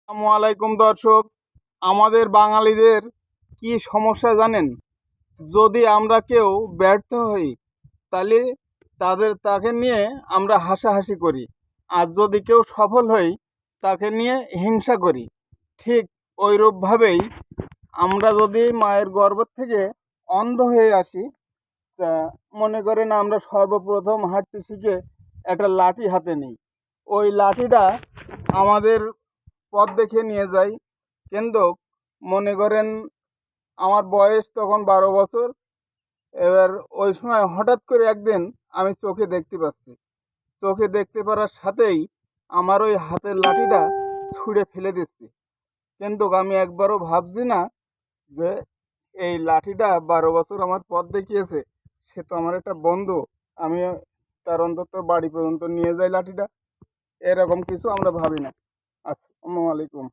আসসালামু আলাইকুম দর্শক, আমাদের বাঙালিদের কি সমস্যা জানেন? যদি আমরা কেউ ব্যর্থ হই তাহলে তাকে নিয়ে আমরা হাসাহাসি করি, আর যদি কেউ সফল হই তাকে নিয়ে হিংসা করি। ঠিক ওইরূপভাবেই আমরা যদি মায়ের গর্ভ থেকে অন্ধ হয়ে আসি, তা মনে করেন আমরা সর্বপ্রথম হাঁটতে শিখে একটা লাঠি হাতে নিই। ওই লাঠিটা আমাদের পথ দেখিয়ে নিয়ে যায়। কিন্তু মনে করেন আমার বয়স তখন 12 বছর। এবার ওই সময় হঠাৎ করে একদিন আমি চোখে দেখতে পারার সাথেই আমার ওই হাতের লাঠিটা ছুঁড়ে ফেলে দিচ্ছি। কিন্তু আমি একবারও ভাবছি না যে এই লাঠিটা 12 বছর আমার পথ দেখিয়েছে, সে তো আমার একটা বন্ধু, আমি তার অন্তত বাড়ি পর্যন্ত নিয়ে যাই লাঠিটা। এরকম কিছু আমরা ভাবি না। আসসালামু আলাইকুম।